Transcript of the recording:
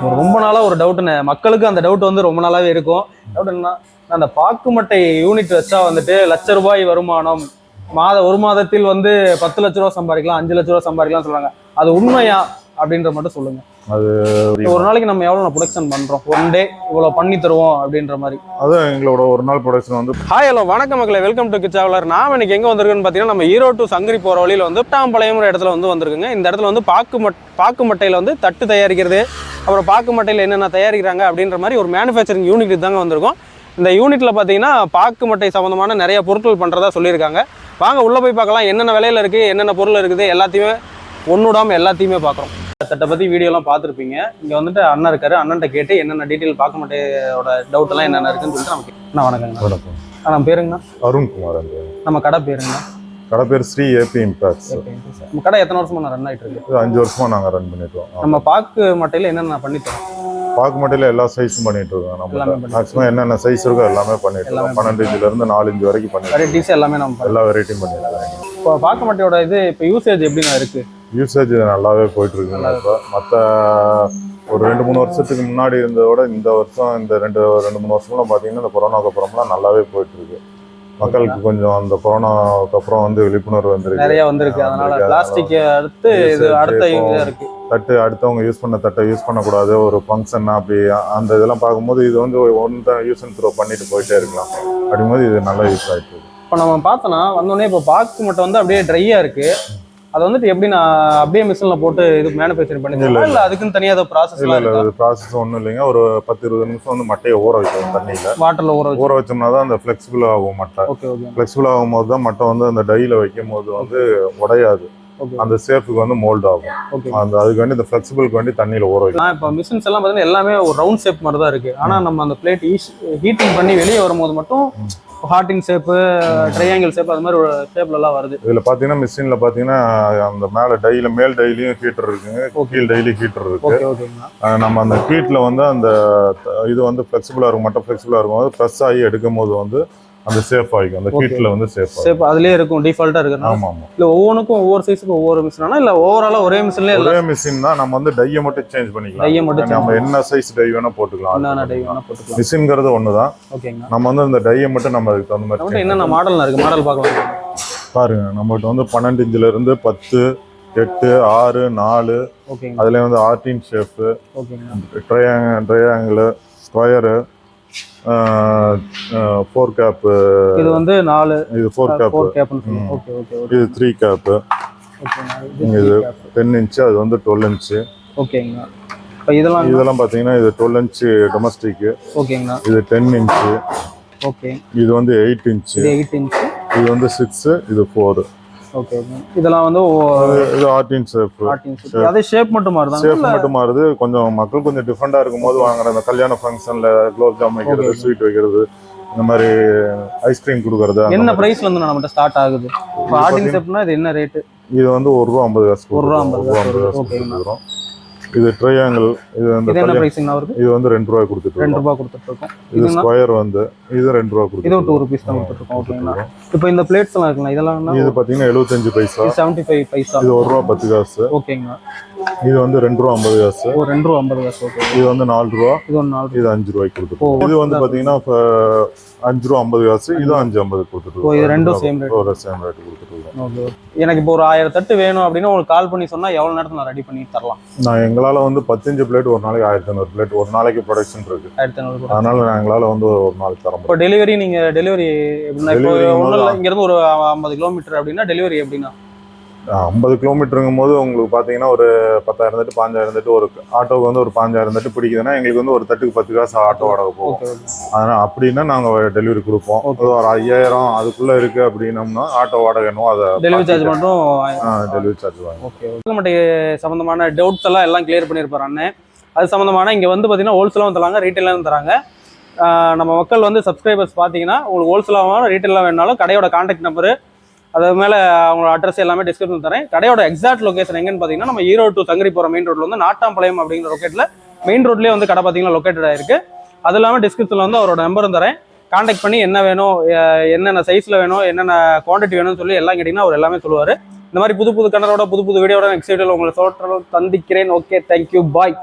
ரொம்ப நாளாக ஒரு டவுட்டுன்னு மக்களுக்கு அந்த டவுட் வந்து ரொம்ப நாளாகவே இருக்கும். டவுட் என்னன்னா, அந்த பாக்குமட்டை யூனிட் வச்சா வந்துட்டு ₹1,00,000 வருமானம், ஒரு மாதத்தில் வந்து 10 லட்ச ரூபா சம்பாதிக்கலாம், 5 லட்ச ரூபா சம்பாதிக்கலாம் சொல்றாங்க. அது உண்மையா அப்படின்ற மட்டும் சொல்லுங்க. அது ஒரு நாளைக்கு நம்ம எவ்வளோ ப்ரொடக்ஷன் பண்றோம், ஒன் டே இவ்வளவு பண்ணி தருவோம் அப்படின்ற மாதிரி. அதான் எங்களோட ஒரு நாள் ப்ரொடக்ஷன் வந்து. ஹாய் ஹலோ வணக்கம் மக்களே, வெல்கம் டு கிச்சாவலர். நான் இன்னைக்கு எங்க வந்திருக்குன்னு பார்த்தீங்கன்னா, நம்ம ஈரோடு டு சங்ககிரி போற வழியில வந்து நத்தாம்பாளையம் இடத்துல வந்து வந்திருக்குங்க. இந்த இடத்துல வந்து பாக்குமட்டையில வந்து தட்டு தயாரிக்கிறது, அப்புறம் பாக்குமட்டையில் என்னென்ன தயாரிக்கிறாங்க அப்படின்ற மாதிரி ஒரு மேனுஃபேக்சரிங் யூனிட் தாங்க வந்திருக்கோம். இந்த யூனிட்ல பார்த்தீங்கன்னா பாக்குமட்டை சம்மந்தமான நிறைய பொருட்கள் பண்ணுறதா சொல்லியிருக்காங்க. வாங்க உள்ளே போய் பார்க்கலாம், என்னென்ன விலையில் இருக்குது, என்னென்ன பொருள் இருக்குது, எல்லாத்தையுமே ஒன்றுடாமல் எல்லாத்தையுமே பார்க்குறோம். தட்டை பற்றி வீடியோலாம் பார்த்துருப்பீங்க. இங்கே வந்துட்டு அண்ணன் இருக்காரு, அண்ணன்ட்ட கேட்டு என்னென்ன டீட்டெயில் பாக்குமட்டையோட டவுட் எல்லாம் என்னென்ன இருக்குன்னு சொல்லிட்டு நமக்கு. அண்ணா வணக்கங்க. வணக்கம். நம்ம பேருங்கண்ணா? அருண்குமார். நம்ம கடை பேருங்கண்ணா? கடை பேர் ஸ்ரீ Impex. நம்ம கடை எத்தனை வருஷமா ரன் ஆகிட்டு இருக்கு? 5 வருஷமா நாங்கள் ரன் பண்ணிட்டோம். நம்ம பாக்குமட்டையில் என்னென்ன பண்ணித்தரோம்? பாக்குமட்டையில் எல்லா சைஸும் பண்ணிட்டு இருக்கோம். நம்ம மேக்ஸிமம் என்னென்ன சைஸ் இருக்கோ எல்லாமே பண்ணிட்டு இருக்கோம். 12 இன்ச்சிலேருந்து 4 இன்ச் வரைக்கும் பண்ணி வெரைட்டிஸ் எல்லாமே நம்ம எல்லா வெரைட்டியும் பண்ணிட்டு. இப்போ பாக்குமட்டையோட இது இப்போ யூசேஜ் எப்படின்னா இருக்கு? யூசேஜ் நல்லாவே போயிட்டு இருக்குங்க. இப்போ மற்ற ஒரு 2-3 வருஷத்துக்கு முன்னாடி இருந்ததோட இந்த வருஷம் இந்த 2-3 வருஷம்லாம் பார்த்தீங்கன்னா இந்த கொரோனாவுக்கு அப்புறம்லாம் நல்லாவே போயிட்டு இருக்கு. மக்களுக்கு கொஞ்சம் அந்த கொரோனாவுக்கு அப்புறம் வந்து விழிப்புணர்வு வந்துருக்கு, நிறைய வந்திருக்கு. அதனால பிளாஸ்டிக் அடுத்து இது அடுத்த இருக்கு. தட்டு அடுத்தவங்க யூஸ் பண்ண தட்டை யூஸ் பண்ணக்கூடாது, ஒரு ஃபங்க்ஷன் அப்படி அந்த இதெல்லாம் பார்க்கும்போது இது வந்து ஒன்று தான் யூஸ் அண்ட் த்ரோ பண்ணிட்டு போயிட்டே இருக்கலாம். அப்படிங்கும்போது இது நல்லா யூஸ் ஆகிட்டு இருக்கு. இப்போ நம்ம பார்த்தோன்னா வந்தோடனே இப்போ பாக்குமட்டை வந்து அப்படியே ட்ரையாக இருக்கு. அது வந்துட்டு எப்படி நான் அப்படியே மிஷின்ல போட்டு இது மேனுஃபேக்சரிங் பண்ணிக்கலாம், இல்லை அதுக்குன்னு தனியாக ஏதோ ப்ராசஸ்? இல்லை, அது ப்ராசஸ் ஒன்றும் இல்லைங்க. ஒரு 10-20 நிமிஷம் வந்து மட்டையை ஊற வைக்கணும் தண்ணியில். வாட்டரில் ஊற வச்சோம்னா தான் அந்த ஃப்ளெக்சிபிள் ஆகும் மட்டை. ஃப்ளெக்சிபிள் ஆகும்போது தான் மட்டை வந்து அந்த டையில் வைக்கும் போது வந்து உடையாது, அந்த சேஃபுக்கு வந்து மோல்ட் ஆகும். அந்த அதுக்கு வேண்டி இந்த ஃப்ளெக்சிபிளுக்கு வேண்டி தண்ணியில் ஊற வைக்கும். இப்போ மிஷின்ஸ் எல்லாம் பார்த்தீங்கன்னா எல்லாமே ஒரு ரவுண்ட் ஷேப் மாதிரி தான் இருக்கு. ஆனால் நம்ம அந்த பிளேட் ஹீட்டிங் பண்ணி வெளியே வரும்போது மட்டும் ஹார்டின் ஷேப்பு, ட்ரையாங்கிள் ஷேப், அது மாதிரி ஒரு ஷேப்லலாம் வருது. இதில் பார்த்தீங்கன்னா மிஷினில் பார்த்தீங்கன்னா அந்த மேல் டைலையும் ஹீட்டர் இருக்குங்க, கீழ் டைலி ஹீட்டர் இருக்கு. நம்ம அந்த ஹீட்டில் வந்து அந்த இது வந்து ஃப்ளெக்சிபிளாக இருக்கும், மட்டும் ஃப்ளெக்சிபிளாக இருக்கும். போது ப்ரெஸ் ஆகி எடுக்கும் போது வந்து அந்த சேஃப் ஆகிக்கும், அந்த ஹீட்டில் வந்து சேஃப் அதுலேயே இருக்கும், டிஃபால்ட்டாக இருக்கு. ஆமாம். இல்லை ஒவ்வொன்றுக்கும் ஒவ்வொரு சைஸுக்கும் ஒவ்வொரு மிஷினா, இல்லை ஓவராலாக ஒரே மிஷின்லேயே? ஒரே மிஷின் தான். நம்ம வந்து டையை மட்டும் சேஞ்ச் பண்ணிக்கலாம். டையை மட்டும் நம்ம என்ன சைஸ் டை வேணால் போட்டுக்கலாம். மிஷின்ங்கிறது ஒன்று தான். ஓகேங்க. நம்ம வந்து அந்த டையை மட்டும் நம்ம அதுக்கு தகுந்த மாதிரி. என்னென்ன மாடல் இருக்குது, மாடல் பார்க்கலாம் பாருங்க. நம்மகிட்ட வந்து 12 இன்ச்சிலேருந்து 10, 8, 6, 4, அதுலேயே வந்து 18 ஷேப்பு, ட்ரையாங்கிள், ஸ்கொயரு, 4 கேப். இது வந்து 4, இது 4 கேப். இது 3 கேப். இது 10 இன்ச், அது வந்து 12 இன்ச். ஓகேங்க. இப்போ இதெல்லாம் பார்த்தீங்கன்னா இது 12 இன்ச் டொமஸ்டிக். ஓகேங்க. இது 10 இன்ச். ஓகே. இது வந்து 8 இன்ச். இது வந்து 6, இது 4. ஓகே. இதெல்லாம் வந்து இது 18 ஷேப். அதே ஷேப் மட்டும் மாறுது. ஷேப் மட்டும் மாறுது. கொஞ்சம் மக்கள் கொஞ்சம் டிஃப்ரெண்டா இருக்கும்போது வாங்குற அந்த கல்யாண ஃபங்க்ஷன்ல குலோப் ஜாம் வைக்கிறது, ஸ்வீட் வைக்கிறது, இந்த மாதிரி ஐஸ்கிரீம் கொடுக்கறது. என்ன பிரைஸ்ல இருந்து நம்மகிட்ட ஸ்டார்ட் ஆகுது? 18 ஷேப்னா இது என்ன ரேட்? இது வந்து ₹1.50. ₹1.50. இது ட்ரையாங்கிள். இது வந்து என்ன பிரைசிங் வருது? இது வந்து ₹2 கொடுத்துட்டு இருக்கோம். இது ஸ்கொயர் வந்து இது ₹2 கொடுத்துட்டு. இது ₹2 தான் கொடுத்துட்டு இருக்கோம். ஓகேங்களா. இப்போ இந்த பிளேட்ஸ் எல்லாம் இருக்குங்க, இதெல்லாம் இது பாத்தீங்கன்னா 75 பைசா. 75 பைசா. இது ₹1.10. ஓகேங்க. இது வந்து ₹2.50. ₹2.50. ஓகே. இது வந்து ₹4. இது 4. இது ₹5 கொடுத்துட்டு. இது வந்து பாத்தீங்கன்னா ₹5.50. இது ₹5.50 கொடுத்துட்டு. இது ரெண்டும் சேம் ரேட் கொடுத்துட்டு. ஓகே. எனக்கு இப்போ ஒரு 1000 தட்டு வேணும் அப்படின்னு உங்களுக்கு கால் பண்ணி சொன்னா எவ்வளவு நேரத்துல நான் ரெடி பண்ணி தரலாம்? நான் எங்களால வந்து 15 பிளேட் ஒரு நாளைக்கு 1500 பிளேட் ஒரு நாளைக்கு ப்ரொடக்ஷன் இருக்கு. 1500. அதனால நான் எங்களால வந்து ஒரு நாளைக்கு தர முடியும். இப்போ டெலிவரி நீங்க டெலிவரி எப்படின்னா, இப்போ இங்க இருந்து ஒரு 50 கிலோமீட்டர் அப்படின்னா டெலிவரி எப்படின்னா? 50 கிலோமீட்டருங்கும் போது உங்களுக்கு பார்த்தீங்கன்னா ஒரு 10,000 தட்டு 5,000 தட்டு, ஒரு ஆட்டோவுக்கு வந்து ஒரு 5,000 தட்டு பிடிக்குதுன்னா எங்களுக்கு வந்து ஒரு தட்டுக்கு 10 காசு ஆட்டோ வாடகை போகும். அதனால் அப்படின்னா நாங்கள் டெலிவரி கொடுப்போம். ஒரு 5,000 அதுக்குள்ளே இருக்குது அப்படின்னோம்னா ஆட்டோ வாடகை என்னவோ அதை டெலிவரி சார்ஜ் மட்டும் டெலிவரி சார்ஜ் வாங்க. ஓகே. பாக்குமட்டை சம்மந்தமான டவுட்ஸ் எல்லாம் கிளியர் பண்ணியிருப்பார் அண்ணன். அது சம்மந்தமான இங்கே வந்து பார்த்தீங்கன்னா ஹோல்சேலாகவும் தராங்க, ரீட்டெயிலாகவும் தராங்க. நம்ம மக்கள் வந்து சப்ஸ்கிரைபர்ஸ் பார்த்தீங்கன்னா உங்களுக்கு ஹோல்சேலாகவும் ரீட்டெயிலாக வேணாலும் கடையோட கான்டாக்ட் நம்பரு, அது மேலே அவங்களோட அட்ரஸ் எல்லாமே டிஸ்கிரிப்ஷன் தரேன். கடையோட எக்ஸாக்ட் லொகேஷன் எங்கன்னு பார்த்தீங்கன்னா நம்ம ஈரோடு டு சங்ககிரி போகிற மெயின் ரோட்டில் வந்து நத்தாம்பாளையம் அப்படிங்கிற லொக்கேட்டில் மெயின் ரோட்லேயே வந்து கடை பார்த்தீங்கன்னா லொக்கேட்டட் ஆயிருக்கு. அது இல்லாமல் டிஸ்கிரிப்ஷனில் வந்து அவரோட நம்பரும் தரேன். கான்டாக்ட் பண்ணி என்ன வேணும், என்னென்ன சைஸில் வேணும், என்னென்ன குவான்டிட்டி வேணும்னு சொல்லி எல்லாம் கேட்டிங்கன்னா அவர் எல்லாமே சொல்லுவார். இந்த மாதிரி புது கண்டரோட புது வீடியோட நெக்ஸ்ட் வீடியோவில் உங்களை சந்திக்கிறேன். ஓகே, தேங்க்யூ, பாய்.